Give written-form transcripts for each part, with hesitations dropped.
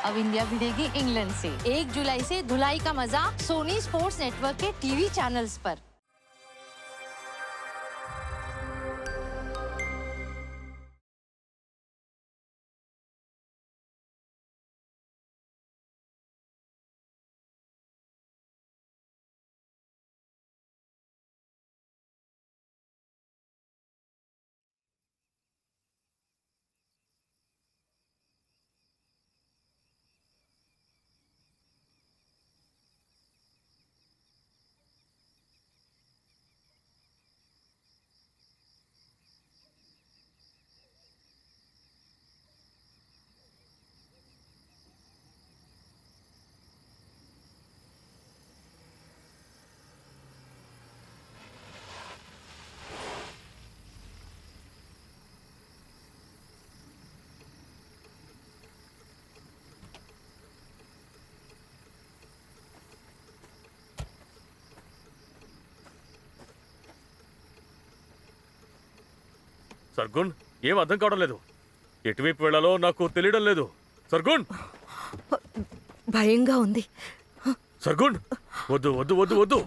अब India भिड़ेगी England से। 1 जुलाई से धुलाई का मजा सोनी स्पोर्ट्स नेटवर्क के टीवी चैनल्स पर। సర్గుణ్, ఏం అర్థం కావడం లేదు. ఎటువైపు వెళ్ళాలో నాకు తెలియడం లేదు. సర్గుణ్, భయంగా ఉంది. సర్గుణ్, వద్దు వద్దు వద్దు వద్దు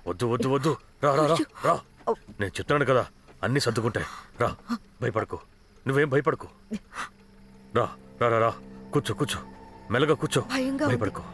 వద్దు వద్దు వద్దు రా రా రా రా. నేను చెప్తున్నాను కదా, అన్నీ సర్దుకుంటాయి. రా, భయపడకు, నువ్వేం భయపడకు. రా రా రా రా, కూర్చో కూర్చో, మెల్లగా కూర్చో, భయపడకు.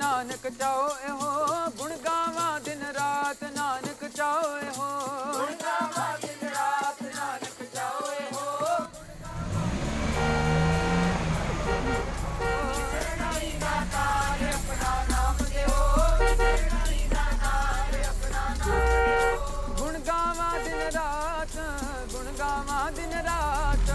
नानक चाओ हो गुण गावा दिन रात नानक चाओ हो गुण गावा दिन रात नानक चाओ हो अपना नाम दे हो गुण गावा दिन रात गुण गावा दिन रात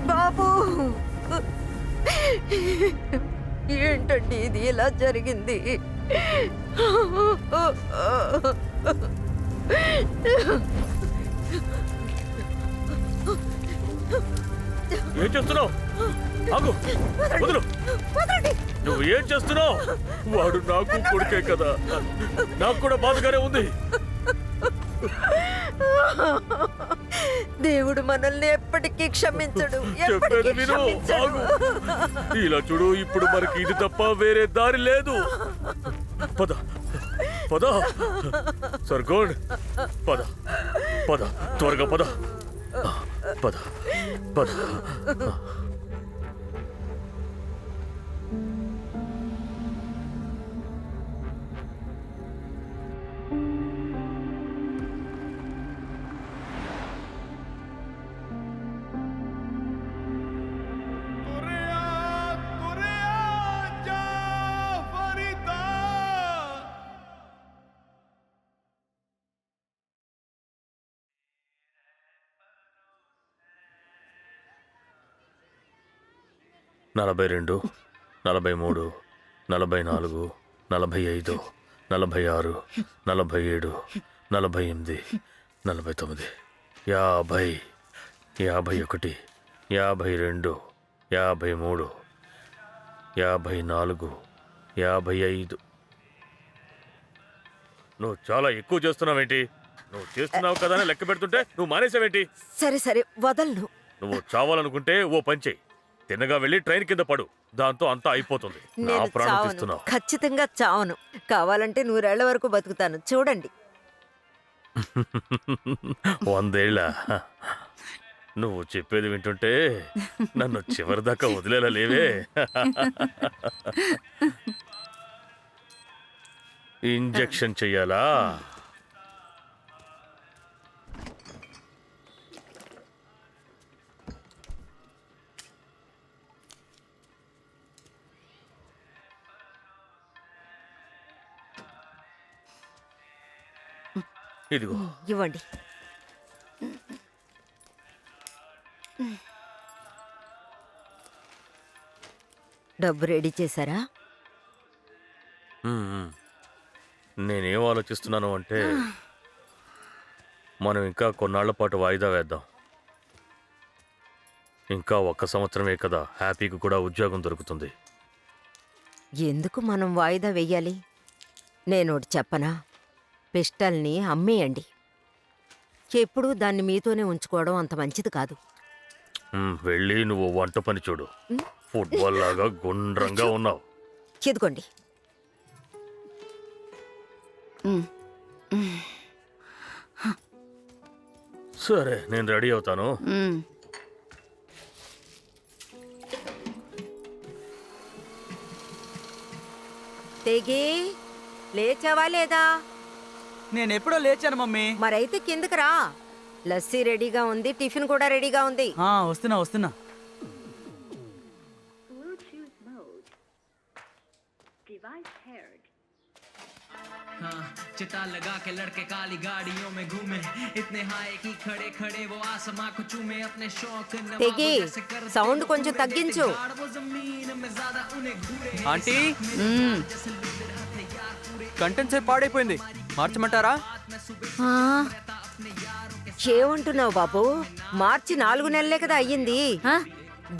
బాబు, ఏంటండి ఇది ఇలా జరిగింది? ఏం చేస్తున్నావు? ఆగు, వదులు. నువ్వు ఏం చేస్తున్నావు? వాడు నాకు కొడుకే కదా, నాకు కూడా బాధగానే ఉంది. దేవుడు మనల్ని ఎప్పటికీ క్షమించడు. చెప్పేది విను, ఆగు. ఇలా చూడు, ఇప్పుడు మనకి ఇది తప్ప వేరే దారి లేదు. పద పద సర్గోడ్, పద పద, త్వరగా పద పద పద. 42, 43, 44, 45, 46, 47, 48, 49, 50, 51, 52, 53, 54, 55. నువ్వు చాలా ఎక్కువ చేస్తున్నావేంటి? నువ్వు చేస్తున్నావు కదా అని లెక్క పెడుతుంటే నువ్వు మానేసావేంటి? సరే సరే వదలను. నువ్వు చావాలనుకుంటే ఓ పంచే తిన్నగా వెళ్ళి ట్రైన్ కింద పడు. దాంతో అంతా అయిపోతుంది. నా నేను ప్రాణం చావను, తీస్తున్నావు. ఖచ్చితంగా చావను. కావాలంటే 100 ఏళ్ల వరకు బతుకుతాను, చూడండి. 100 ఏళ్ళ? నువ్వు చెప్పేది వింటుంటే నన్ను చివరిదాకా వదిలేలా లేవే. ఇంజెక్షన్ చెయ్యాలా? ఇదిగో. ఇవ్వండి. డబ్బు రెడీ చేశారా? నేనేం ఆలోచిస్తున్నాను అంటే మనం ఇంకా కొన్నాళ్ల పాటు వాయిదా వేద్దాం. ఇంకా 1 సంవత్సరమే కదా, హ్యాపీకి కూడా ఉద్యోగం దొరుకుతుంది. ఎందుకు మనం వాయిదా వెయ్యాలి? నేనోటి చెప్పనా? పిస్టల్ని అమ్మేయండి. ఎప్పుడూ దాన్ని మీతోనే ఉంచుకోవడం అంత మంచిది కాదు. వెళ్ళి నువ్వు వంట పని చూడు. ఫుట్బాల్ లాగా గుండ్రంగా ఉన్నావు. ఇదిగోండి. సరే, నేను రెడీ అవుతాను. తెగి లేచావా లేదా? నేను ఎప్పుడో లేచాను మమ్మీ. మరైతే కిందకి రా. లస్సీ రెడీగా ఉంది, టిఫిన్ కూడా రెడీగా ఉంది. వస్తున్నా వస్తున్నా. चिता लगा के लड़के काली गाड़ियों में घूमे इतने हाय कि खड़े खड़े वो आसमां को चूमे अपने शौक తెగి సౌండ్ కొంచెం తగ్గించు. ఆంటీ కంటెంట్ సేపు పాడైపోయింది, మార్చమంటారా? ఏమంటున్నావు బాబు? మార్చి 4 నెలలే కదా అయ్యింది.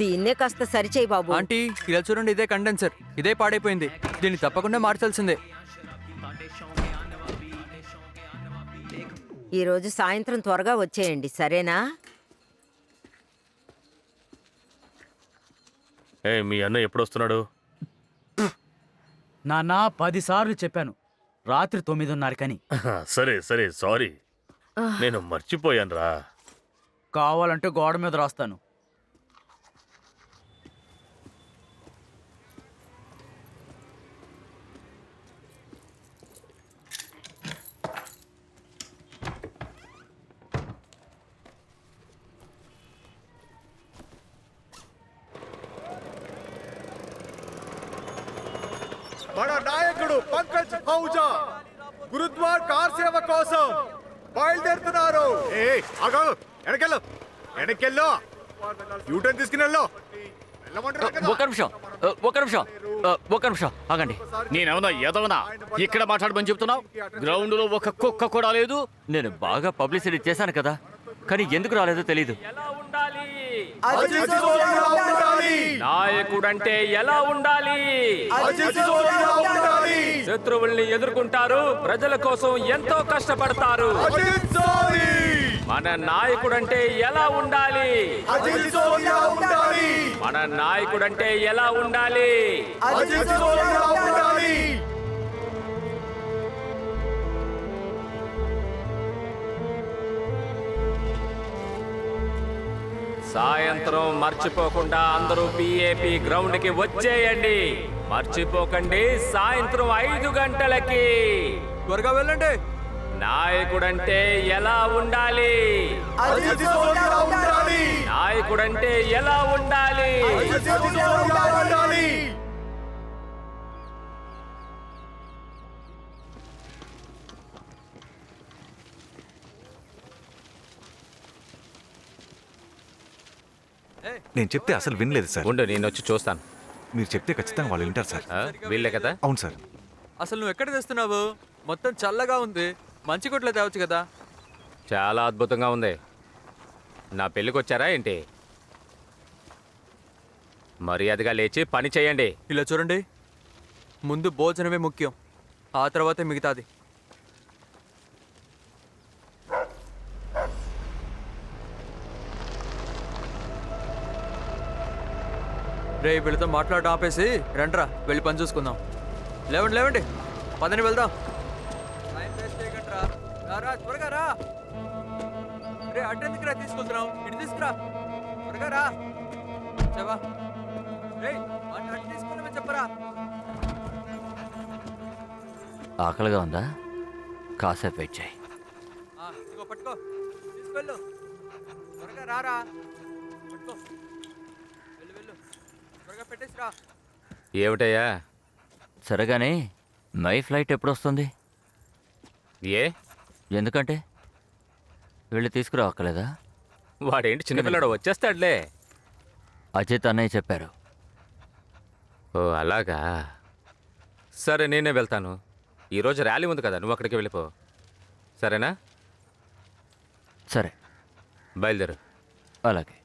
దీన్నే కాస్త సరిచేయి బాబు. ఆంటీ ఇలా చూడండి, ఇదే కండెన్సర్, ఇదే పాడైపోయింది. దీన్ని తప్పకుండా మార్చాల్సిందే. ఈరోజు సాయంత్రం త్వరగా వచ్చేయండి, సరేనా? మీ అన్న ఎప్పుడు వస్తున్నాడు? నాన్న 10 సార్లు చెప్పాను, రాత్రి 9:30కని. సరే సరే, సారీ, నేను మర్చిపోయాను రా. కావాలంటే గోడ మీద రాస్తాను. మన నాయకుడు పంకజ్ ఆహూజా గురుద్వార్ కార్ సేవ కోసం బయలుదేరుతున్నారు. వెనకెళ్ళు, యూటర్న్ తీసుకుని వెళ్ళు. ఒక నిమిషం ఆగండి. నేనేమన్నా ఎదవనా ఇక్కడ మాట్లాడమని చెప్తున్నావు? గ్రౌండ్ లో ఒక కుక్క కూడా లేదు. నేను బాగా పబ్లిసిటీ చేశాను కదా, కానీ ఎందుకు రాలేదో తెలీదు. నాయకుడంటే ఎలా ఉండాలి? శత్రువుల్ని ఎదుర్కొంటారు, ప్రజల కోసం ఎంతో కష్టపడతారు. మన నాయకుడంటే ఎలా ఉండాలి? మన నాయకుడంటే ఎలా ఉండాలి? సాయంత్రం మర్చిపోకుండా అందరూ పిఏపి గ్రౌండ్ కి వచ్చేయండి. మర్చిపోకండి, సాయంత్రం 5 గంటలకి. త్వరగా వెళ్ళండి. నాయకుడంటే ఎలా ఉండాలి? నాయకుడంటే ఎలా ఉండాలి? నేను చెప్తే అసలు వినలేదు సార్. ఉండు నేను వచ్చి చూస్తాను. మీరు చెప్తే ఖచ్చితంగా వాళ్ళు వింటారు సార్. వీళ్ళే కదా? అవును సార్. అసలు నువ్వు ఎక్కడ తెస్తున్నావు? మొత్తం చల్లగా ఉంది, మంచి కొట్లో తేవచ్చు కదా. చాలా అద్భుతంగా ఉంది. నా పెళ్ళికి వచ్చారా ఏంటి? మర్యాదగా లేచి పని చేయండి. ఇలా చూడండి, ముందు భోజనమే ముఖ్యం, ఆ తర్వాతే మిగతాది. రే వీళ్ళతో మాట్లాడడం ఆపేసి రండ్రా వెళ్ళి పని చూసుకుందాం. లేవండి లేవండి, పదని వెళ్దాం. టైం వేస్ట్ చేయకండిరా. రా త్వరగా రా. రే అటెందుకు రా తీసుకుంటున్నావు, ఇటు తీసుకురా త్వరగా రా. చెవా రే అటు తీసుకున్నామని చెప్పరా. ఆకలిగా ఉందా? కాసేపు వెయిట్ చేయి. ఇదిగో పట్టుకో, తీసుకెళ్ళు త్వరగా రారా. పట్టుకో, వెళ్ళు వెళ్ళు, త్వరగా పెట్టేసిరా. ఏమిటయ్యా? సరేగాని మై ఫ్లైట్ ఎప్పుడు వస్తుంది? ఏ ఎందుకంటే వెళ్ళి తీసుకురావక్కలేదా? వాడేంటి చిన్నపిల్లాడు, వచ్చేస్తాడులే. అజిత్ అన్నయ్య చెప్పారు. ఓ అలాగా, సరే నేనే వెళ్తాను. ఈరోజు ర్యాలీ ఉంది కదా, నువ్వు అక్కడికి వెళ్ళిపో. సరేనా? సరే బయలుదేరు. అలాగే.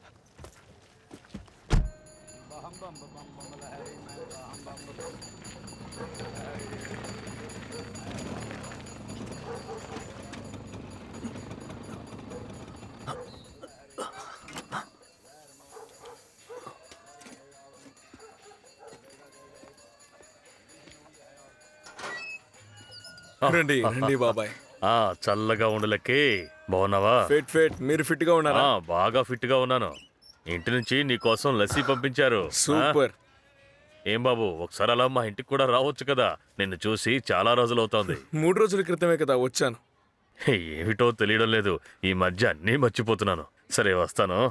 రండి రండి బాబాయ్. చల్లగా ఉండలకి బాగున్నావా? ఫిట్ మీరు ఫిట్ గా ఉన్నారా? బాగా ఫిట్ గా ఉన్నాను. ఇంటి నుంచి నీ కోసం లస్సీ పంపించారు. సూపర్. ఏం బాబు, ఒకసారి అలా మా ఇంటికి కూడా రావచ్చు కదా. నిన్ను చూసి చాలా రోజులు అవుతోంది. 3 రోజుల క్రితమే కదా వచ్చాను. ఏమిటో తెలియడం లేదు, ఈ మధ్య అన్నీ మర్చిపోతున్నాను. సరే వస్తాను.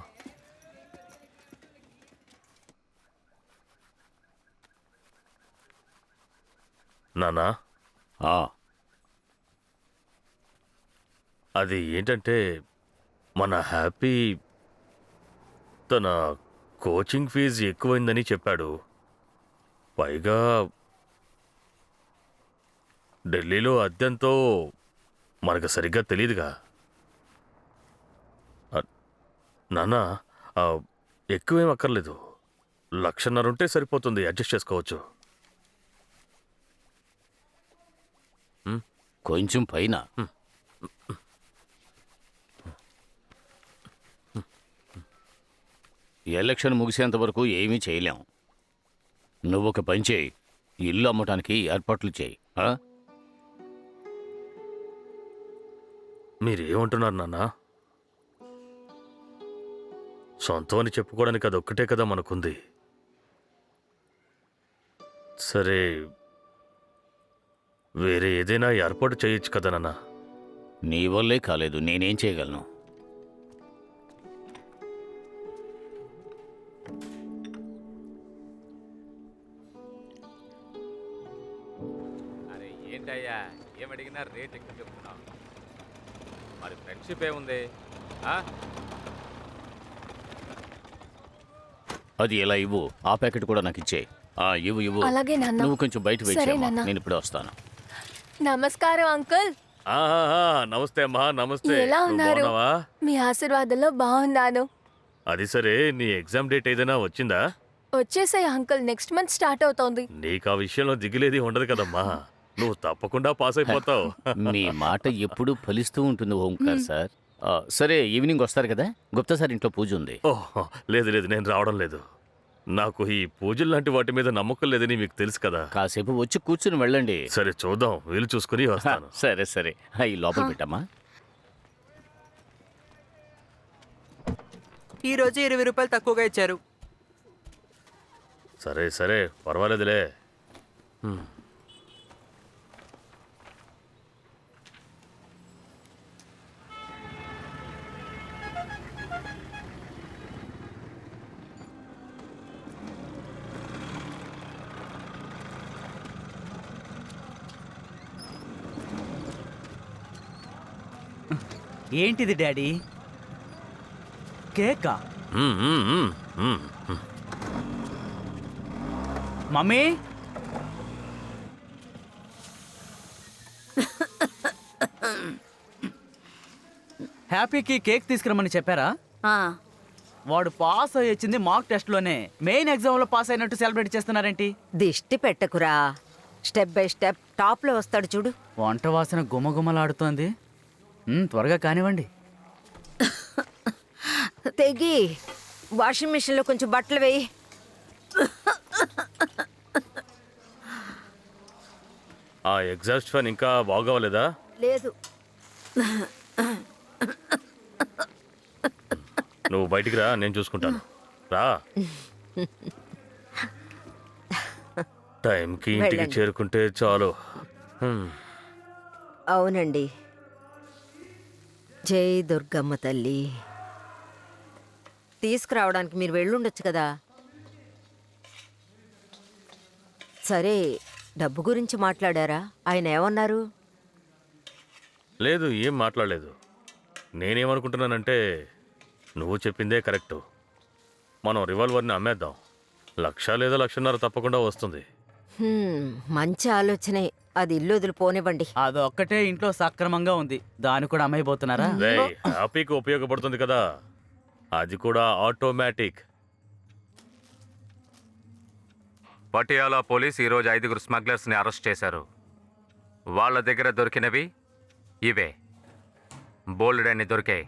నానా, అది ఏంటంటే మన హ్యాపీ తన కోచింగ్ ఫీజు ఎక్కువైందని చెప్పాడు. పైగా ఢిల్లీలో అద్దెంతో మనకు సరిగ్గా తెలియదుగా. నాన్న, ఎక్కువేం అక్కర్లేదు, 1,50,000 ఉంటే సరిపోతుంది, అడ్జస్ట్ చేసుకోవచ్చు. కొంచెం పైన. ఎలక్షన్ ముగిసేంత వరకు ఏమీ చేయలేం. నువ్వు ఒక పని చేయి, ఇల్లు అమ్మటానికి ఏర్పాట్లు చేయి. మీరేమంటున్నారు నాన్న? సొంతం అని చెప్పుకోవడానికి అదొక్కటే కదా మనకుంది. సరే, వేరే ఏదైనా ఏర్పాటు చేయొచ్చు కదా నాన్న? నీ వల్లే కాలేదు, నేనేం చేయగలను? అరే ఏంటయ్యా, ఏమడిగినా రేట్ ఎక్కువ చెప్తున్నావు. మరి ఫ్రెండ్షిప్ ఏముంది? అది ఎలా ఇవ్వు, ఆ ప్యాకెట్ కూడా నాకు ఇచ్చే. ఇవ్వు ఇవ్వు. అలాగే నాన్న. నువ్వు కొంచెం బయట సరే వెయిట్ నాన్న. నేను ఇప్పుడు వస్తాను. నమస్కారం అంకుల్. నమస్తే అమ్మా. నమస్తే. ఎలా నువ్వు ఉన్నారు? బాగున్నావా? మీ ఆశీర్వాదంలో బాగున్నాను. అది సరే, నీ ఎగ్జామ్ డేట్ ఏదైనా వచ్చిందా? వచ్చేసాయి అంకుల్, నెక్స్ట్ మంత్ స్టార్ట్ అవుతోంది. నీకు ఆ విషయంలో దిగులేది ఉండదు కదమ్మా, నువ్వు తప్పకుండా పాస్ అయిపోతావు. మీ మాట ఎప్పుడూ ఫలిస్తూ ఉంటుంది ఓంకార్ సార్. సరే, ఈవినింగ్ వస్తారు కదా, గుప్తా సార్ ఇంట్లో పూజ ఉంది. ఓహో, లేదు లేదు, నేను రావడం లేదు. నాకు ఈ పూజలు లాంటి వాటి మీద నమ్మకం లేదని మీకు తెలుసు కదా. కాసేపు వచ్చి కూర్చుని వెళ్ళండి. సరే చూద్దాం, వీలు చూసుకుని వస్తాను. సరే సరే, ఈ లోపల పెట్టమ్మా. ఈ రోజు 20 రూపాయలు తక్కువగా ఇచ్చారు. సరే సరే, పర్వాలేదులే. ఏంటిది డాడీ? కేకా? మమ్మీ హ్యాపీకి కేక్ తీసుకురమ్మని చెప్పారా? వాడు పాస్ అయ్యి వచ్చింది మాక్ టెస్ట్లోనే. మెయిన్ ఎగ్జామ్లో పాస్ అయినట్టు సెలబ్రేట్ చేస్తున్నారేంటి? దిష్టి పెట్టకురా, స్టెప్ బై స్టెప్ టాప్ లో వస్తాడు చూడు. వంట వాసన గుమగుమలాడుతోంది. త్వరగా కానివ్వండి. తెగి వాషింగ్ మిషన్ లో కొంచెం బట్టలు వేయి. ఆ ఎగ్జాస్ట్ ఫ్యాన్ ఇంకా బాగోలేదా? లేదు, నువ్వు బయటికి రా, నేను చూసుకుంటాను. రా. టైంకి ఇంటికి వెళ్ళండి. చేరుకుంటే చాలు. అవునండి. జై దుర్గమ్మ తల్లి. తీసుకురావడానికి మీరు వెళ్ళుండొచ్చు కదా. సరే, డబ్బు గురించి మాట్లాడారా? ఆయన ఏమన్నారు? లేదు, ఏం మాట్లాడలేదు. నేనేమనుకుంటున్నానంటే నువ్వు చెప్పిందే కరెక్టు. మనం రివాల్వర్ని అమ్మేద్దాం. 1,00,000 లేదా 1,50,000 తప్పకుండా వస్తుంది. మంచి ఆలోచనే. అది ఇల్లు వదిలిపోనివ్వండి. అదొక్కటే ఇంట్లో సక్రమంగా ఉంది, దాన్ని కూడా అమ్మైపోతున్నారా? రేయ్, హ్యాపీకి ఉపయోగపడుతుంది కదా, అది కూడా ఆటోమేటిక్. పటియాలా పోలీస్ ఈరోజు 5 స్మగ్లర్స్ని అరెస్ట్ చేశారు. వాళ్ళ దగ్గర దొరికినవి ఇవే. బోల్డెన్ని దొరికాయి.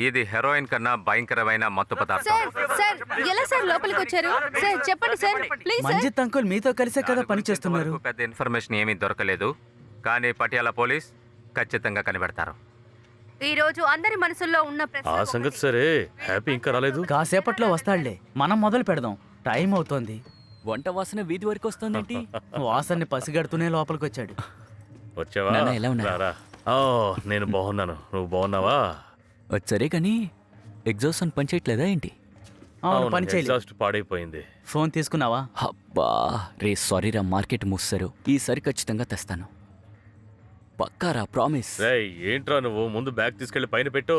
ఇది హెరోయిన్ కన్నా భయంకరమైన మత్తు పదార్థం. సార్ ఎలా సార్ లోపలికి వచ్చారు? సార్ చెప్పండి sir, please sir. Manjit uncle మీతో కలిసే కదా పని చేస్తున్నారు. పెద్ద ఇన్ఫర్మేషన్ ఏమీ దొరకలేదు, కానీ పటియాలా పోలీస్ ఖచ్చితంగా కనిపెడతారు. ఈ రోజు అందరి మనసుల్లో ఉన్న ఆ సంగతి సరే, హ్యాపీ ఇంకా రాలేదు. కాసేపట్లో వస్తాడులే, మనం మొదలు పెడదాం. టైం అవుతోంది. వంట వాసన వీధి వరకు వస్తుందేంటి? వాసన్ని పసిగడుతూనే లోపలికి వచ్చాడు. వచ్చావా? నాన్న, ఎలా ఉన్నారు? రారా. ఓ, నేను బాగున్నాను, నువ్వు బాగున్నావా? సరే కానీ ఎగ్జాస్ట్ అని పనిచేయట్లేదా ఏంటి? అవును, పని చేయలేదు. ఎగ్జాస్ట్ పాడైపోయింది. ఫోన్ తీసుకున్నావా? అబ్బా రే, సారీ రా, మార్కెట్ మూసారు. ఈసారి ఖచ్చితంగా తెస్తాను, పక్కారా, ప్రామిస్. రేయ్, ఏంట్రా నువ్వు? ముందు బ్యాగ్ తీసుకెళ్లి పైన పెట్టు.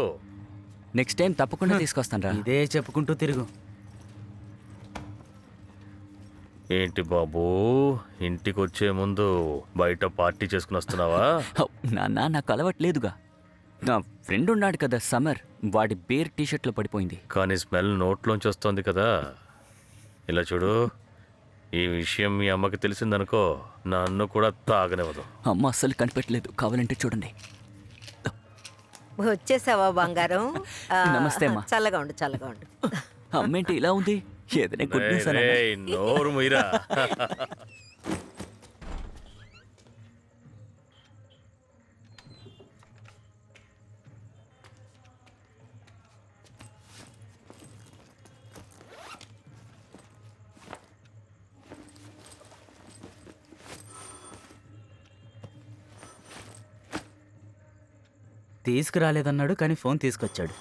నెక్స్ట్ టైం తప్పకుండా తీసుకొస్తాను రా. ఇదే చెప్పుకుంటూ తిరుగు. ఏంటి బాబు, ఇంటికి వచ్చే ముందు బయట పార్టీ చేసుకుని వస్తున్నావా? నాన్న, నాకు అలవాట్లేదుగా. నా ఫ్రెండ్ ఉన్నాడు కదా సమర్, వాడి బేర్ టీషర్ట్లో పడిపోయింది. కానీ స్మెల్ నోట్లోంచి వస్తుంది కదా. ఇలా చూడు, ఈ విషయం మీ అమ్మకి తెలిసిందనుకో, నన్ను కూడా తాగనివ్వదు. అమ్మ అస్సలు కనిపెట్టలేదు, కావాలంటే చూడండి. వచ్చేసావా బంగారం? నమస్తే అమ్మా. చల్లగా ఉండు, చల్లగా ఉండు. అమ్మేంటి ఇలా ఉంది? ఏదైనా గుడ్ రేయ్, న్యూస్ రేయ్, నోరు ముయ్యరా. తీసుకురాలేదన్నాడు, కానీ ఫోన్ తీసుకొచ్చాడు.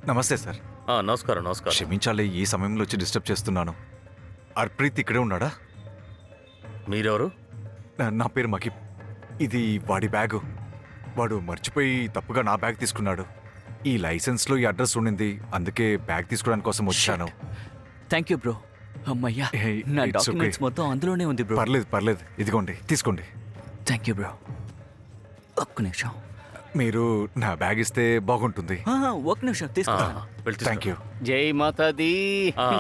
నమస్తే సార్. నమస్కారం. నమస్కారం. క్షమించాలి, ఈ సమయంలో వచ్చి డిస్టర్బ్ చేస్తున్నాను. హర్ప్రీత్ ఇక్కడే ఉన్నాడా? మీరెవరు? నా పేరు మకిబ్. ఇది వాడి బ్యాగు. వాడు మర్చిపోయి తప్పుగా నా బ్యాగ్ తీసుకున్నాడు. ఈ లైసెన్స్లో ఈ అడ్రస్ ఉండింది, అందుకే బ్యాగ్ తీసుకోవడానికి కోసం వచ్చాను. Thank you bro. అమ్మయ్యా, నా It's okay. డాక్యుమెంట్స్ మొత్తం అందులోనే ఉంది బ్రో. పర్లేదు పర్లేదు, ఇదిగోండి తీసుకోండి. Thank you bro. ఒక్క నిమిషం. మీరు నా బ్యాగ్ ఇస్తే బాగుంటుంది. ఒక్క నిమిషం తీసుకుంటాను. Thank you. జై మాతాది.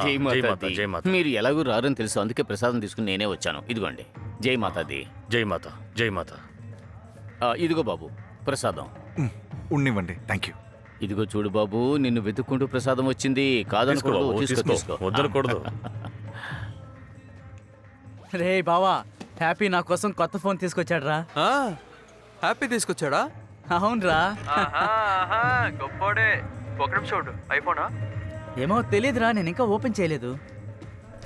జై మాతాది. జై మాత. మీరు ఎలాగూ రారని తెలుసు, అందుకే ప్రసాదం తీసుకుని నేనే వచ్చాను. ఇదిగోండి. జై మాతాది. జై మాత. జై మాత. ఇదిగో బాబు ప్రసాదం. ఉండివ్వండి. Thank you. ఇదిగో చూడు బాబు, నిన్ను వెతుక్కుంటూ ప్రసాదం వచ్చింది. కాదనకూడదు. తీసుకో. వద్దనకూడదు. రే బావా, హ్యాపీ నా కోసం కొత్త ఫోన్ తీసుకొచ్చాడు రా. హ్యాపీ తీసుకొచ్చాడా? అవునరా. గొప్పోడే. ఒక నిమిషం ఉండు. ఐఫోనా? ఏమో తెలియదురా, నేను ఇంకా ఓపెన్ చేయలేదు.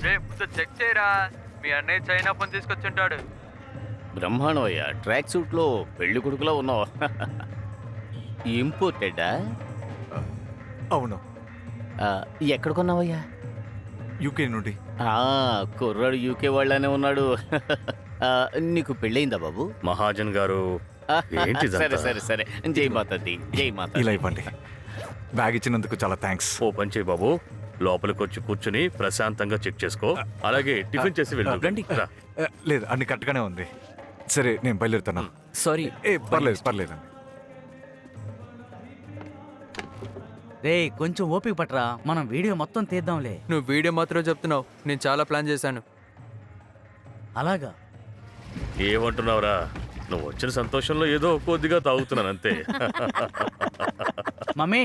రే ముందు చెక్ చేయరా, మీ అన్నయ్య చైనా ఫోన్ తీసుకొచ్చుంటాడు. బ్రహ్మాండం అయ్యా, ట్రాక్ సూట్లో పెళ్లి కొడుకులో ఉన్నావు. ఇంపోర్టెడా? అవును, ఎక్కడ కొన్నావయ్యా? యూకే నుండి. కుర్రాడు యూకే వాళ్ళనే ఉన్నాడు. నీకు పెళ్ళయిందా బాబు? మహాజన్ గారు, ఏంటిదంతా? సరే సరే సరే జై మాతాది జై మాతా ఇలా ఇవ్వండి. బ్యాగ్ ఇచ్చినందుకు చాలా థ్యాంక్స్. ఓ పని చేయి బాబు, లోపలికి వచ్చి కూర్చుని ప్రశాంతంగా చెక్ చేసుకో. అలాగే టిఫిన్ చేసి వెళ్ళు. రండి. రా. లేదు, అన్ని కరెక్ట్గానే ఉంది. సరే నేను బయలుదేరుతాను. సారీ పర్లేదు పర్లేదండి. రే కొంచెం ఓపిక పట్రా, మనం వీడియో మొత్తం తీద్దాంలే. నువ్వు వీడియో మాత్రం చెప్తున్నావు, నేను చాలా ప్లాన్ చేశాను. అలాగా? ఏమంటున్నావురా? నువ్వు వచ్చిన సంతోషంలో ఏదో కొద్దిగా తాగుతున్నాను అంతే. మమ్మీ,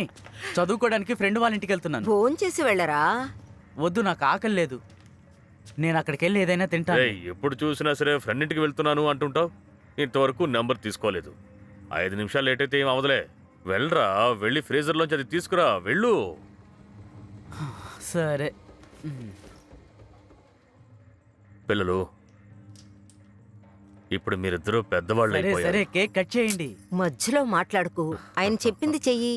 చదువుకోవడానికి ఫ్రెండ్ వాళ్ళ ఇంటికి వెళ్తున్నాను. ఫోన్ చేసి వెళ్ళరా? వద్దు, నాకు ఆకలి లేదు. నేను అక్కడికి వెళ్ళి ఏదైనా తింటాను. రేయ్, ఎప్పుడు చూసినా సరే ఫ్రెండ్ ఇంటికి వెళ్తున్నాను అంటుంటావు. ఇంతవరకు నెంబర్ తీసుకోలేదు. 5 నిమిషాలు లేట్ అయితే ఏం అవదలే. వెళ్ళరా, వెళ్ళి ఫ్రీజర్లోంచి అది తీసుకురా. వెళ్ళు. సరే. పిల్లలు, ఇప్పుడు మీరిద్దరూ పెద్దవాళ్ళు సరే అయిపోయారు. సరే, కేక్ కట్ చేయండి. మధ్యలో మాట్లాడుకు, ఆయన చెప్పింది చెయ్యి.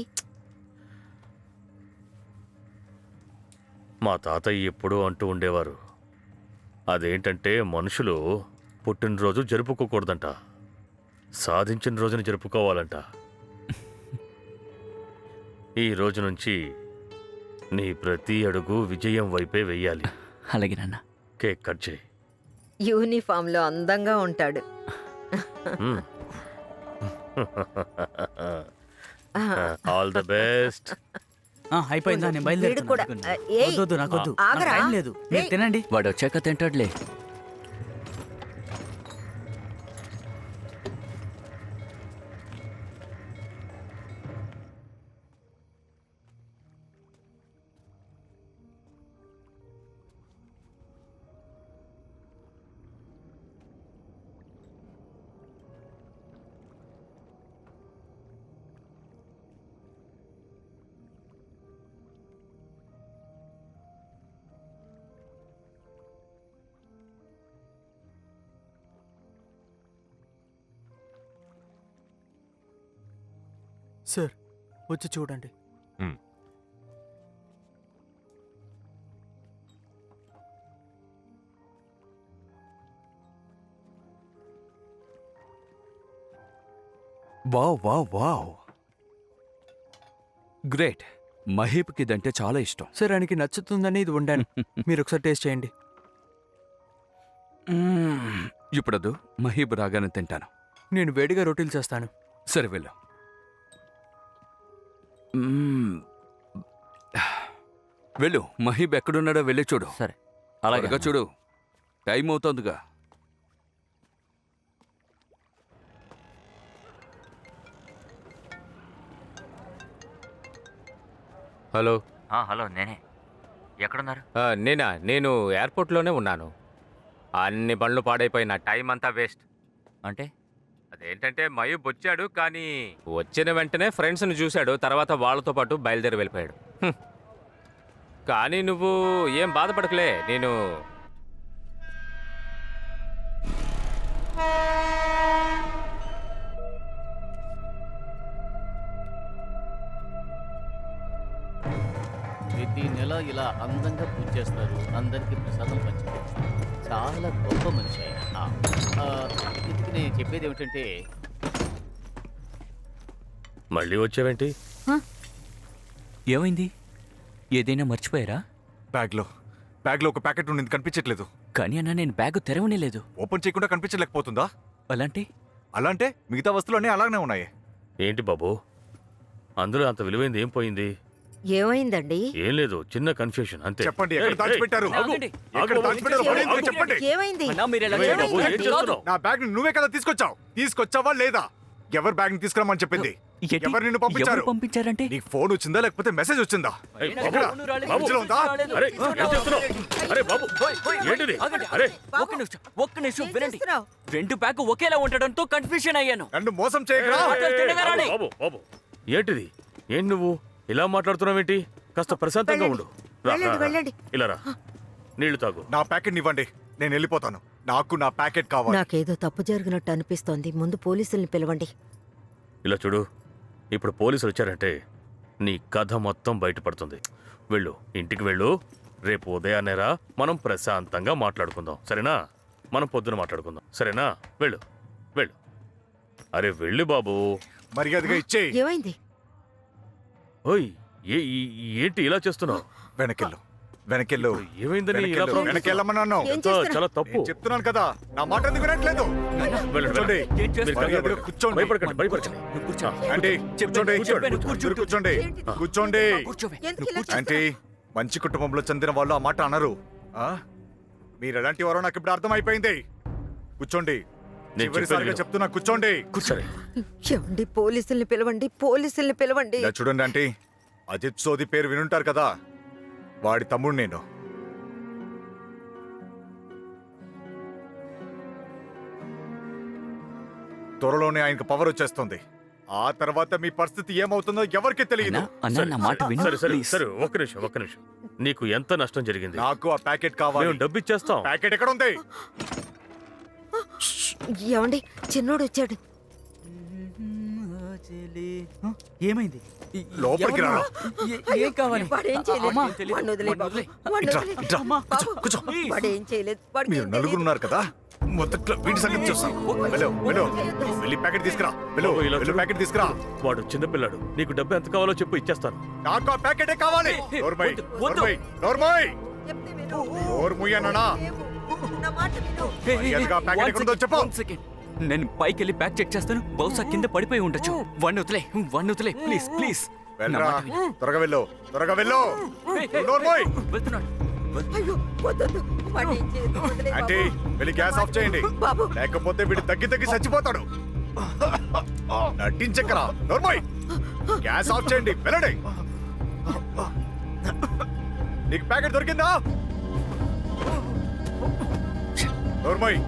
మా తాతయ్య ఎప్పుడూ అంటూ ఉండేవారు, అదేంటంటే మనుషులు పుట్టినరోజు జరుపుకోకూడదంట, సాధించిన రోజుని జరుపుకోవాలంట. ఈ రోజు నుంచి నీ ప్రతి అడుగు విజయం వైపే వెయ్యాలి. అలాగే నాన్న. కేక్ కట్ చేయి. యూనిఫామ్ లో అందంగా ఉంటాడు. All the best. అయిపోయిందా? నేను వీడు కూడా, ఏయ్, వద్దు నాకొద్దు, నాకు ఆగరా? టైం లేదు. మీరు ఏయ్. తినండి. వాడు వచ్చాక తింటాడులే. సార్, వచ్చి చూడండి. Wow wow wow, great. మహీప్కి ఇదంటే చాలా ఇష్టం. సార్, ఆయనకి నచ్చుతుందని ఇది వండాను. మీరు ఒకసారి టేస్ట్ చేయండి. ఇప్పుడదు, మహీబ్ రాగానే తింటాను. నేను వేడిగా రొటీలు చేస్తాను. సరే వెళ్ళు. వెళ్ళు, మహీబ్ ఎక్కడున్నాడో వెళ్ళి చూడు. సరే అలాగే చూడు, టైం అవుతోందిగా. హలో. హలో, నేనే. ఎక్కడున్నారు? నేను ఎయిర్పోర్ట్లోనే ఉన్నాను. అన్ని బండ్లు పాడైపోయిన టైం అంతా వేస్ట్. అంటే అదేంటంటే మయూబ్ వచ్చాడు, కానీ వచ్చిన వెంటనే ఫ్రెండ్స్ని చూశాడు, తర్వాత వాళ్ళతో పాటు బయలుదేరి వెళ్ళిపోయాడు. కానీ నువ్వు ఏం బాధపడకలే. నేను ప్రతి నెల ఇలా అందంగా పూజ చేస్తారు, అందరికీ ప్రసాదం పంచిపెడతారు. చాలా గొప్ప మనిషి ఆయన. ఇందుకు నేను చెప్పేది ఏమిటంటే, మళ్ళీ వచ్చావేంటి? ఏమైంది? ఏదైనా మర్చిపోయారా? బ్యాగ్లో ఒక ప్యాకెట్ ఉండింది, కనిపించట్లేదు. కానీ అన్న, నేను బ్యాగ్ తెరవనే లేదు. ఓపెన్ చేయకుండా కనిపించలేకపోతుందా? అలాంటే మిగతా వస్తువులన్నీ అలానే ఉన్నాయి. ఏంటి బాబు, అందులో అంత విలువైంది ఏం పోయింది? ఏమైందండి? ఏం లేదు, చిన్న కన్ఫ్యూషన్ అంతే. చెప్పండి, ఎక్కడ దాచిపెట్టారు? ఎక్కడ దాచిపెట్టారో తెలియదు, చెప్పండి. ఏమైంది? నా బ్యాగ్ నువ్వే కదా తీసుకొచ్చావా లేదా? ఎవరు బ్యాగ్ ని తీసుకురామని చెప్పింది? ఎవరు నిన్ను పంపించారు? పంపించారంటే నీకు ఫోన్ వచ్చిందా లేకపోతే మెసేజ్ వచ్చిందా? ఎక్కడ? మధ్యలో ఉందా? అరే, ఏం చేస్తున్నావ్? అరే బాబు, ఏంటిది? అరే, ఒక్క నిమిషం వినండి. 2 బ్యాగ్ ఒకేలా ఉండడంతో కన్ఫ్యూషన్ అయ్యాను. నన్ను మోసం చేయగలరా? బాబు బాబు, ఏంటిది? ఏం నువ్వు ఇలా మాట్లాడుతున్నావేంటి? కాస్త ప్రశాంతంగా ఉండు. రా, రా, రా. వెళ్ళండి. ఇలా రా, నీళ్లు తాగు. నా ప్యాకెట్ ఇవ్వండి, నేను వెళ్ళిపోతాను. నాకు నా ప్యాకెట్ కావాలి. నాకేదో తప్పు జరిగినట్టు అనిపిస్తోంది. ముందు పోలీసుల్ని పిలవండి. ఇలా చూడు, ఇప్పుడు పోలీసులు వచ్చారంటే నీ కథ మొత్తం బయటపడుతుంది. వెళ్ళు, ఇంటికి వెళ్ళు. రేపు ఉదయాన్నేరా, మనం ప్రశాంతంగా మాట్లాడుకుందాం, సరేనా? మనం పొద్దున మాట్లాడుకుందాం, సరేనా? వెళ్ళు వెళ్ళు. అరే వెళ్ళు బాబు. మర్యాదగా ఇచ్చేయి. ఏమైంది? ఓయ్ ఏంటి ఇలా చేస్తున్నావు? వెనకెళ్ళు, వెనకెళ్ళు. ఏమైందని ఇలా వెనకెళ్ళు, ప్రవర్తిస్తున్నావు? వెనకెళ్ళమన్నాను. ఏం చేస్తున్నా? చాలా తప్పు. నేను చెప్తున్నాను కదా, నా మాట ఎందుకు వినట్లేదు? వెళ్ళండి, కూర్చోండి. మీరు మర్యాదగా కంగారు కూర్చోండి. భయపడకండి భయపడకండి. ఆంటీ కూర్చోండి, కూర్చోండి. మీరు కూర్చోండి, కూర్చోండి. ఎందుకు ఇలా ఆంటీ, మంచి కుటుంబంలో చెందిన వాళ్ళు ఆ మాట అనరు. ఆ? మీరు ఎలాంటి వారో నాకు ఇప్పుడు అర్థమైపోయింది. కూర్చోండి. నేను చివరిసారిగా చెప్పేది చెప్తున్నా, కూర్చోండి. కూర్చోండి. ఏమండి, పోలీసుల్ని పిలవండి, పోలీసుల్ని పిలవండి. ఇలా చూడండి ఆంటీ, అజిత్ సోది పేరు వినుంటారు కదా, వాడి తమ్ముడు నేను. త్వరలోనే ఆయనకు పవర్ వచ్చేస్తుంది. ఆ తర్వాత మీ పరిస్థితి ఏమవుతుందో ఎవరికి తెలియదు. అన్నా నా మాట విను సరే సరే ప్లీజ్. సరే, ఒక్క నిమిషం. నీకు ఎంత నష్టం జరిగింది? నాకు ఆ ప్యాకెట్ కావాలి. మేము డబ్బు ఇచ్చేస్తాం. ప్యాకెట్ ఎక్కడ ఉంది? ఏమండి, చిన్నోడు వచ్చాడు. ఏమైంది? లోపలికి రా. ఏం కావాలి? వాడేం చేయలేదు. అమ్మా, వాడిని వదిలేయ్ బాబు. వాడిని ఇట్రా, వదిలేయ్. ఇట్రా. బాబు, కూర్చో. వాడేం చేయలేదు. వాడికి మీరు ఏం నలుగురు తెలీదు. ఉన్నారు కదా, మొదట్లో వీడి సంగతి చూస్తాం. వెళ్ళి ప్యాకెట్ తీసుకురా. బాబు, ఇలా చూడు. ప్యాకెట్ తీసుకురా. వాడు చిన్నపిల్లాడు. నీకు డబ్బు ఎంత కావాలో చెప్పు, ఇచ్చేస్తాను. నాకు ఆ ప్యాకెటే కావాలి. నోర్మై, నోర్మై. చెప్తే విను. నోర్ముయ్ అన్నానా? నా మాట విను. మర్యాదగా ప్యాకెట్ ఎక్కడ ఉందో చెప్పు. నేను పైకి వెళ్ళి బ్యాగ్ చెక్ చేస్తాను. బహుశా కింద పడిపోయి ఉండొచ్చు. వన్ వదిలే ప్లీజ్ ప్లీజ్. వెళ్ళరా, త్వరగా వెళ్ళు, త్వరగా వెళ్ళు. నోర్మోయ్. వెళ్తున్నాడు. అయ్యో, వద్దొద్దు. వాడిని ఏం చేయొద్దు. వదిలేయ్ ఆంటీ, వెళ్ళి గ్యాస్ ఆఫ్ చేయండి. బాబు. లేకపోతే వీడు తగ్గి చచ్చిపోతాడు. నటించకరా. నోర్మోయ్, గ్యాస్ ఆఫ్ చేయండి. వెళ్ళండి. నీకు ప్యాకెట్ దొరికిందా? నోర్మోయ్,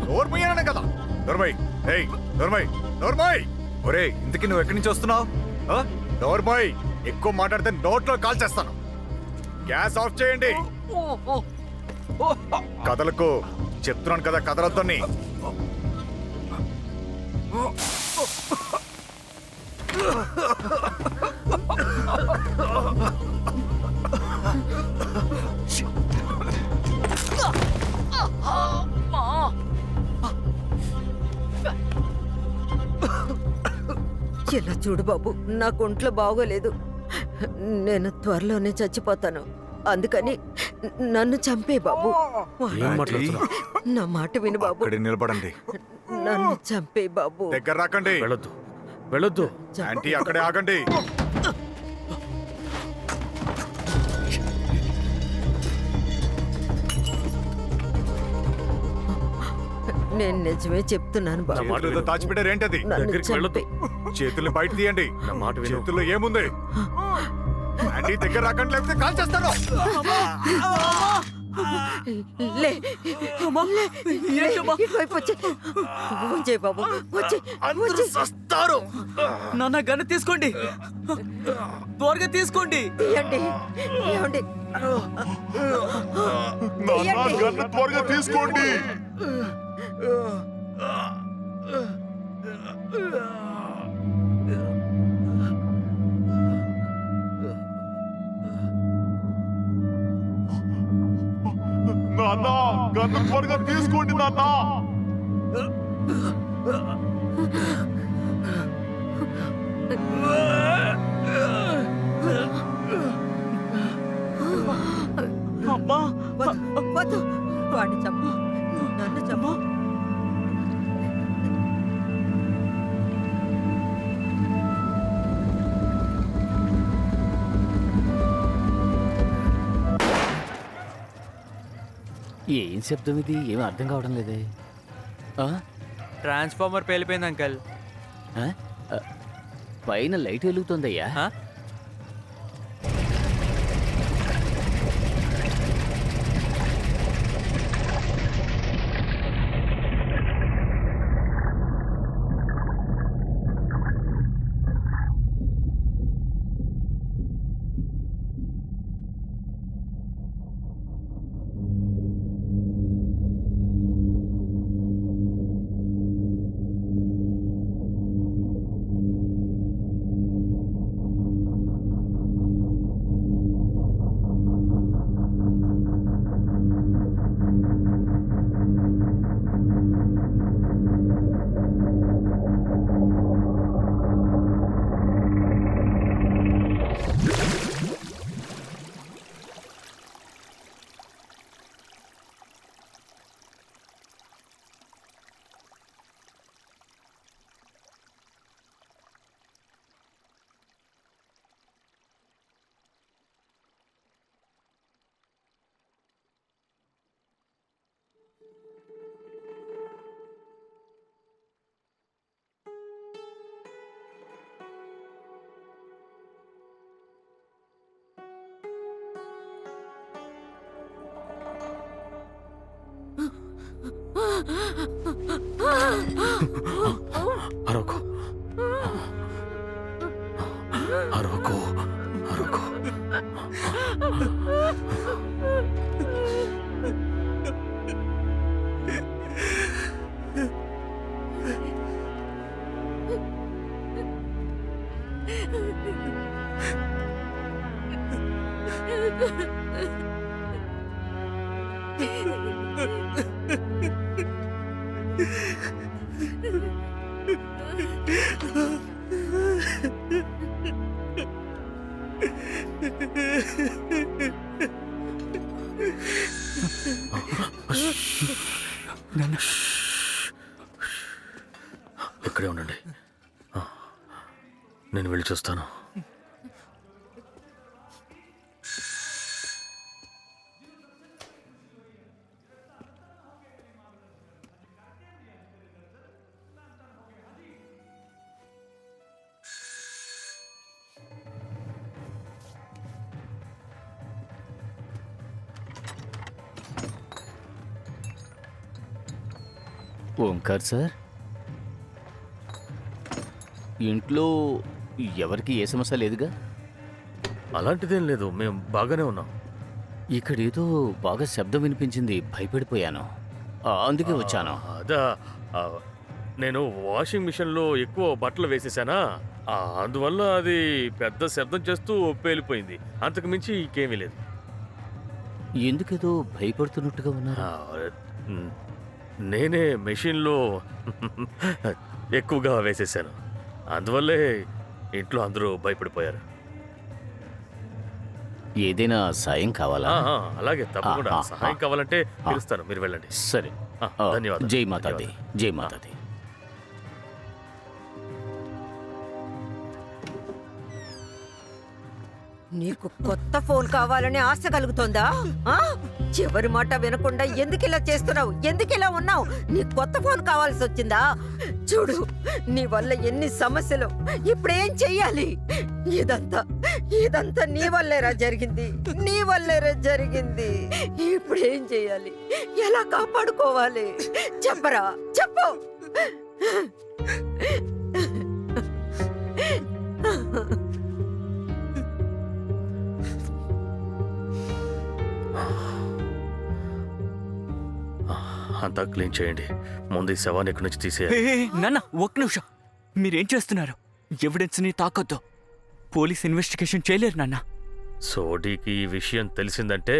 నోర్మోయ్ అనే కదా. నోర్మోయ్, ఏయ్ నోర్మోయ్, నోర్మోయ్. ఒరే, ఇంతకీ నువ్వు ఎక్కడి నుంచి వస్తున్నావు? నోర్మోయ్, ఎక్కువ మాట్లాడితే నోట్లో కాల్ చేస్తాను. గ్యాస్ ఆఫ్ చేయండి. కదలకు చెప్తున్నాను కదా, కదలొద్దని. ఇలా చూడు బాబు, నాకు ఒంట్లో బాగోలేదు. నేను త్వరలోనే చచ్చిపోతాను. అందుకని నన్ను చంపే బాబు. ఏం మాట్లాడుతున్నావు? నా మాట విను బాబు. ఇక్కడ నిలబడండి. నన్ను చంపే బాబు. దగ్గర రాకండి. వెళ్ళొద్దు. ఆంటీ, అక్కడే ఆగండి. నేను నిజమే చెప్తున్నాను బాబు. చేతులతో దాచిపెట్టారు ఏంటది? నన్ను చంపే. చేతుల్ని బయట తీయండి. నా మాట విను. చేతుల్లో ఏముంది? ఆంటీ, దగ్గర రాకండి, లేకపోతే కాల్ చేస్తాను. లే, లే, ఇటువైపు వచ్చే బాబు, వచ్చే. సస్తారు. నాన్న గన్ను తీసుకోండి, త్వరగా తీసుకోండి. తీయండి. ఏమండి? తీయండి. త్వరగా తీసుకోండి. నాన్న, గన్ను త్వరగా తీసుకోండి నాన్న. అమ్మా, వద్దు. వాడిని చంపు. నన్ను చంపు. ఏం శబ్దం ఇది? ఏమీ అర్థం కావడం లేదే. ట్రాన్స్ఫార్మర్ పేలిపోయింది అంకల్. పైన లైట్ వెలుగుతుందయ్యా. అరవకు అరవకు అరవకు. ఇక్కడే ఉండండి, నేను వెళ్ళి చూస్తాను. ఓంకార్ సార్, ఇంట్లో ఎవరికి ఏ సమస్య లేదుగా? అలాంటిదేం లేదు, మేము బాగానే ఉన్నాం. ఇక్కడ ఏదో బాగా శబ్దం వినిపించింది, భయపడిపోయాను, అందుకే వచ్చాను. అదా, నేను వాషింగ్ మిషన్లో ఎక్కువ బట్టలు వేసేసానా, అందువల్ల అది పెద్ద శబ్దం చేస్తూ పేలిపోయింది. అంతకు మించి ఇంకేమీ లేదు. ఎందుకేదో భయపడుతున్నట్టుగా ఉన్నారు? నేనే మెషిన్లో ఎక్కువగా వేసేసాను, అందువల్లే ఇంట్లో అందరూ భయపడిపోయారు. ఏదైనా సాయం కావాలా? అలాగే, తప్పకుండా. సహాయం కావాలంటే పిలుస్తాను, మీరు వెళ్ళండి. సరే, ధన్యవాదాలు. జై మాతాది, జై మాతాది. నీకు కొత్త ఫోన్ కావాలని ఆశ కలుగుతోందా? చివరి మాట వినకుండా ఎందుకు ఇలా చేస్తున్నావు? ఎందుకు ఇలా ఉన్నావు? నీ కొత్త ఫోన్ కావాల్సి వచ్చిందా? చూడు, నీ వల్ల ఎన్ని సమస్యలు. ఇప్పుడేం చెయ్యాలి? ఇదంతా నీ వల్లేరా జరిగింది, నీ వల్లేరా జరిగింది. ఇప్పుడేం చెయ్యాలి? ఎలా కాపాడుకోవాలి? చెప్పరా, చెప్పు. అంతా క్లీన్ చేయండి. ముందు ఈ శవాన్ని ఇక్కడి నుంచి తీసేయాలి. నాన్న, ఒక్క నిమిషం. మీరేం చేస్తున్నారు? ఎవిడెన్స్ని తాకొద్దు. పోలీస్ ఇన్వెస్టిగేషన్ చేయలేరు నాన్న. సోడీకి ఈ విషయం తెలిసిందంటే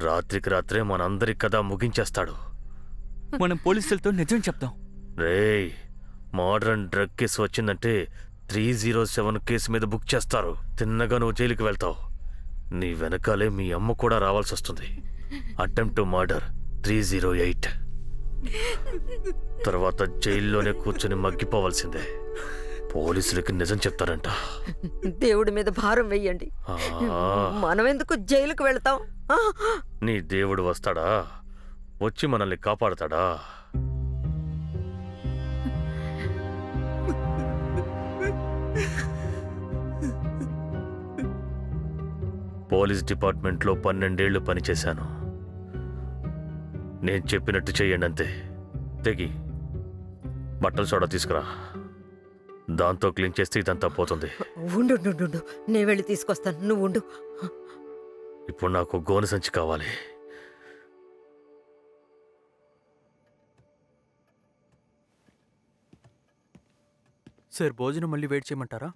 రాత్రికి రాత్రే మనందరి కథ ముగించేస్తాడు. మనం పోలీసులతో నిజం చెప్తాం. రేయ్, మోడర్న్ డ్రగ్ కేసు వచ్చిందంటే 307 కేసు మీద బుక్ చేస్తారు. తిన్నగా నువ్వు జైలుకి వెళ్తావు. నీ వెనకాలే మీ అమ్మ కూడా రావాల్సి వస్తుంది. Attempt to murder 308. తర్వాత జైల్లోనే కూర్చొని మగ్గిపోవాల్సిందే. పోలీసులకి నిజం చెప్తారంట. దేవుడి మీద భారం వెయ్యండి. మనం ఎందుకు జైలుకు వెళ్తాం? నీ దేవుడు వస్తాడా? వచ్చి మనల్ని కాపాడతాడా? పోలీస్ డిపార్ట్మెంట్లో 12 ఏళ్లు పనిచేశాను. నేను చెప్పినట్టు చెయ్యండి అంతే. తెగి బట్టల సోడా తీసుకురా, దాంతో క్లీన్ చేస్తే ఇదంతా పోతుంది. ఉండు, నేను వెళ్ళి తీసుకొస్తాను, నువ్వు ఉండు. ఇప్పుడు నాకు గోనె సంచి కావాలి. సార్, భోజనం మళ్ళీ వెయిట్ చేయమంటారా?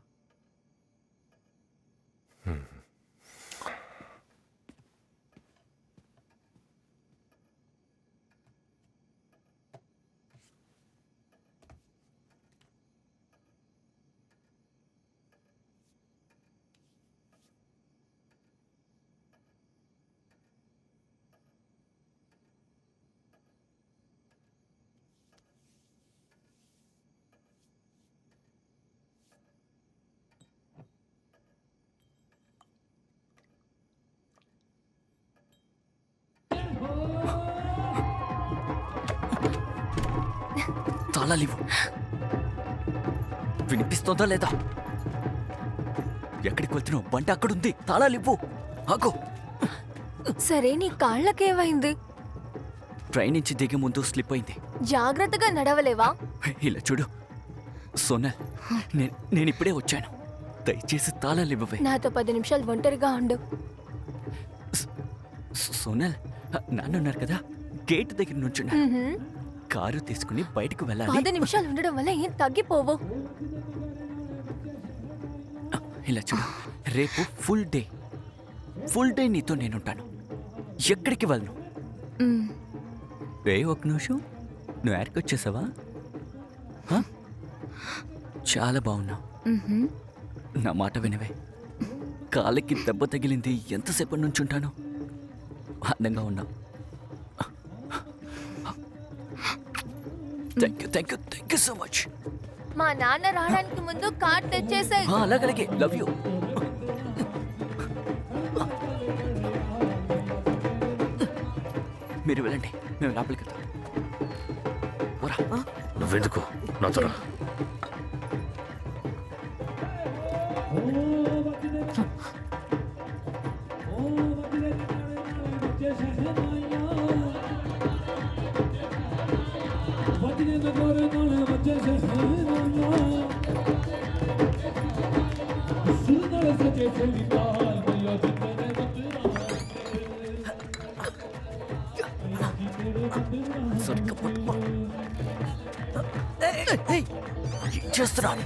తాళాలు ఇవ్వు. వినిపిస్తోందా లేదా? ఎక్కడికి వెళ్తున్నావు? బండి అక్కడుంది, తాళాలు ఇవ్వు. ఆగు. సరే నీ కాళ్ళకేమైంది? ట్రైన్ నుంచి దిగే ముందు స్లిప్ అయింది. జాగ్రత్తగా నడవలేవా? ఇలా చూడు సోనల్, నేను ఇప్పుడే వచ్చాను. దయచేసి తాళాలు ఇవ్వవే. నాతో 10 నిమిషాలు ఒంటరిగా ఉండు. సోనల్, నాన్న ఉన్నారు కదా, గేట్ దగ్గర నుంచున్నా. కారు తీసుకుని బయటకు వెళ్ళాలి. 10 నిమిషాలు ఉండడం వల్ల ఏం తగ్గిపోవు. ఇలా చూడు, రేపు ఫుల్ డే నీతో నేనుంటాను. ఎక్కడికి వెళ్ళను. ఒక నిమిషం, నువ్వు యాడ్కి వచ్చేసావా? చాలా బాగున్నావు. నా మాట వినవే. కాలికి దెబ్బ తగిలింది, ఎంతసేపటి నుంచి ఉంటాను. అందంగా ఉన్నావు. Thank you so much. మా నాన్న రావడానికి ముందు కార్డ్ తెచ్చేసాయి. అలాగే, లవ్ యూ. మీరు వెళ్ళండి, మేము లోపలికి వెళ్తాం. నువ్వెందుకు నాతో రా. చేస్తున్నాను.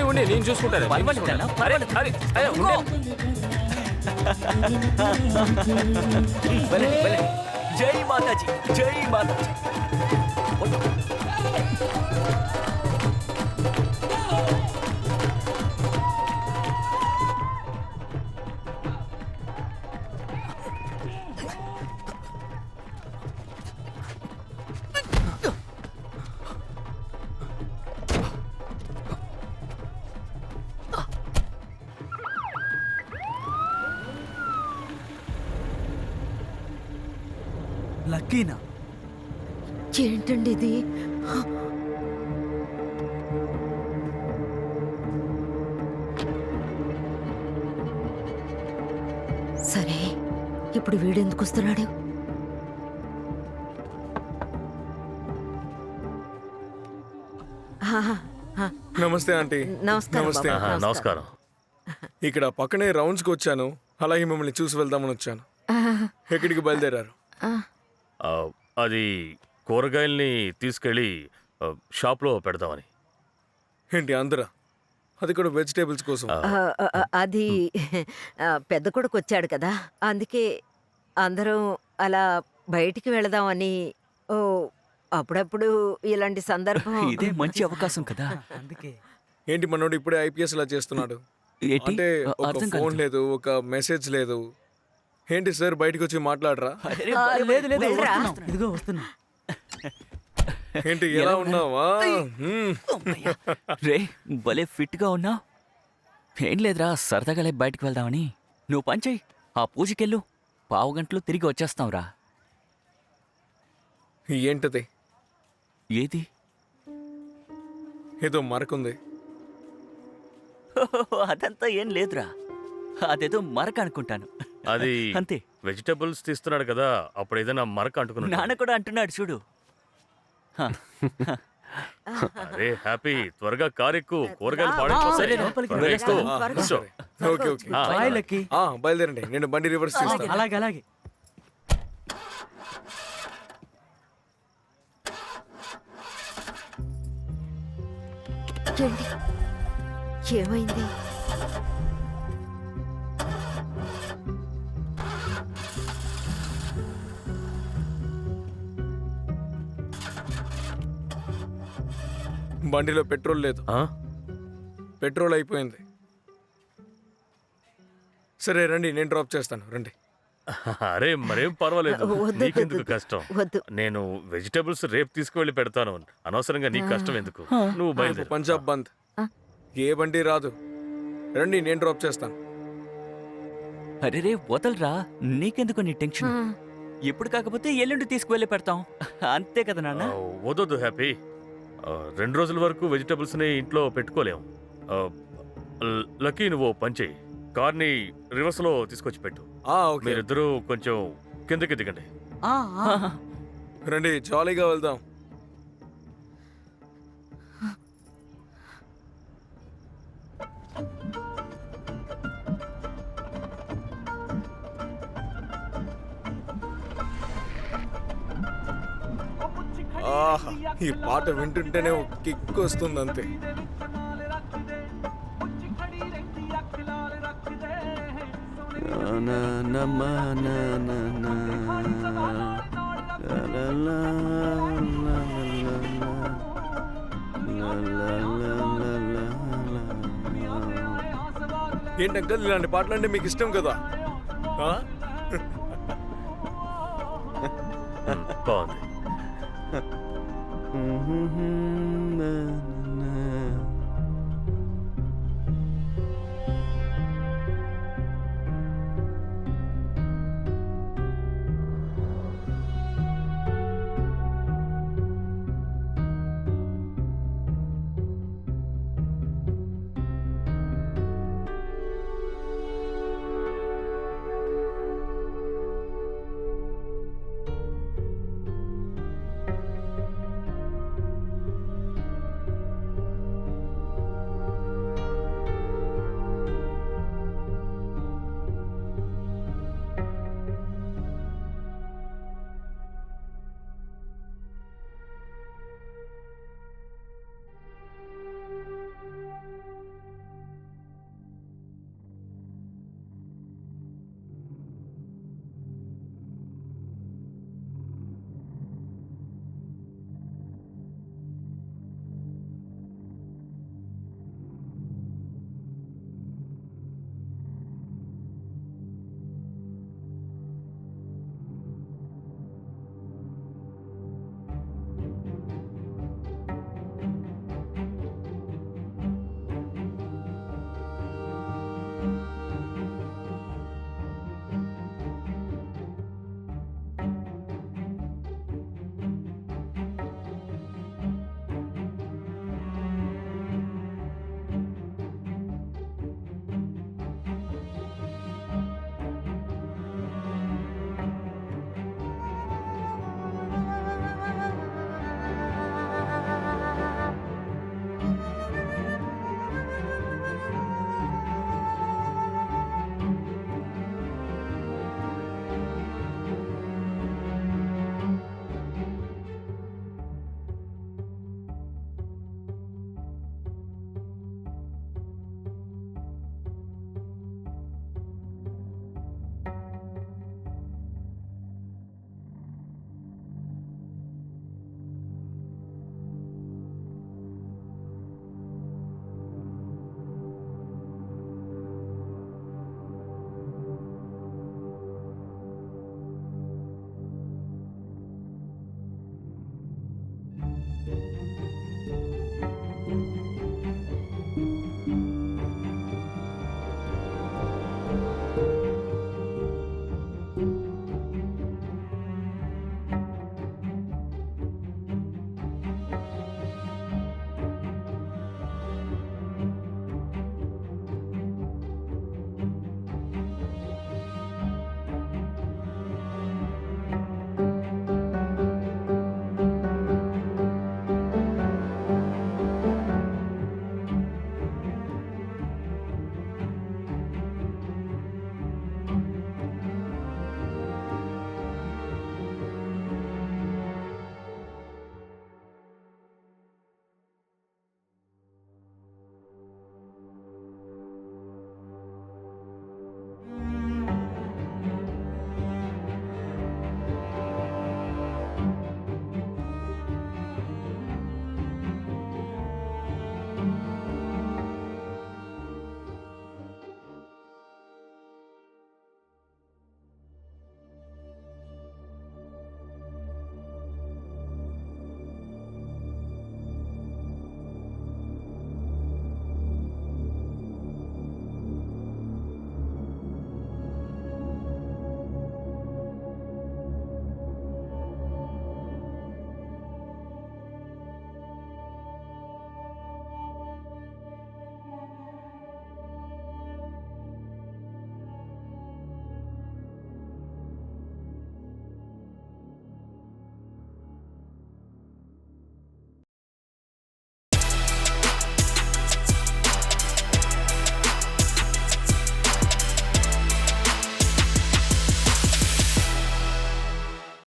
ఉండి నేను చూసుకుంటాను. జై మాతాజీ, జై మాతాజీ. లక్కీనా? ఏంటండి ఇది? సరే, ఇప్పుడు వీడెందుకు వస్తున్నాడు? నమస్తే ఆంటీ. నమస్కారం నమస్తే. బాబు. నమస్కారం. ఇక్కడ పక్కనే రౌండ్స్కి వచ్చాను, అలాగే మిమ్మల్ని చూసి వెళ్దామని వచ్చాను. ఎక్కడికి బయలుదేరారు? అది కూరగాయల్ని తీసుకెళ్ళి షాప్లో పెడదామని. ఏంటి అందరా? అది కూడా వెజిటేబుల్స్ కోసం. అది పెద్ద కొడుకు వచ్చాడు కదా, అందుకే అందరం అలా బయటికి వెళదామని. ఓ, అప్పుడప్పుడు ఇలాంటి సందర్భం. ఇదే మంచి అవకాశం కదా. అందుకే. ఏంటి మనోడు ఇప్పుడే ఐపీఎస్ లా చేస్తున్నాడు? అంటే ఒక ఫోన్ లేదు, ఒక మెసేజ్ లేదు. ఏంటి సార్, బయటకు వచ్చి మాట్లాడరా? లేదు లేదు, ఇదిగో వస్తున్నా. ఏంటి ఎలా ఉన్నావా? రే, భలే ఫిట్గా ఉన్నావు. ఏం లేదురా, సరదాగా బయటకు వెళ్దామని. నువ్వు పని చెయ్యి, ఆ పూజకెళ్ళు, 15 గంటలు తిరిగి వచ్చేస్తావురా. ఏంటది? ఏది? ఏదో మరకుంది. అదంతా ఏం లేదురా, అదేదో మరక అనుకుంటాను. అది అంతే. వెజిటబుల్స్ తీస్తున్నాడు కదా, అప్పుడు ఏదైనా మరక అంటుకున్నాడు. నాన్న కూడా అంటున్నాడు చూడు. అరే హ్యాపీ, త్వరగా కారు ఎక్కు, కూరగాయలు సరే, పాడైపోతాయి. లోపలికి త్వరగా ఎక్కు. కూర్చో. Okay okay, bye Lucky. బయలుదేరండి, నేను బండి రివర్స్ చేస్తాను. అలాగే అలాగే. ఏంటి? ఏమైంది? బండిలో పెట్రోల్ లేదు. పెట్రోల్ అయిపోయింది. సరే రండి, నేను డ్రాప్ చేస్తాను. రండి. అరే మరేం పర్వాలేదు, వద్దు, నీకెందుకు వద్దు, కష్టం? వద్దు. నేను వెజిటేబుల్స్ రేపు తీసుకువెళ్ళి పెడతాను. అనవసరంగా నీకు కష్టం ఎందుకు? నువ్వు బయలుదేరు. పంజాబ్ బంద్, ఏ బండి రాదు. రండి, నేను డ్రాప్ చేస్తాను. అరే రే వదలరా, నీకెందుకు నీ టెన్షన్? ఎప్పుడు కాకపోతే ఎల్లుండి తీసుకువెళ్ళి పెడతాం, అంతే కదా నాన్న? వదొద్దు హ్యాపీ. 2 రోజుల వరకు వెజిటేబుల్స్ ని ఇంట్లో పెట్టుకోలేము. లక్కీ, నువ్వు ఓ పని చెయ్యి, కార్ని రివర్స్ లో తీసుకొచ్చి పెట్టు. మీరిద్దరూ కొంచెం కిందకి దిగండి. రండి, జాలీగా వెళ్దాం. ఆహా, ఈ పాట వింటుంటేనే ఒక కిక్ వస్తుంది అంతే. ఏంటంకల్, ఇలాంటి పాటలు అంటే మీకు ఇష్టం కదా? బాగుంది.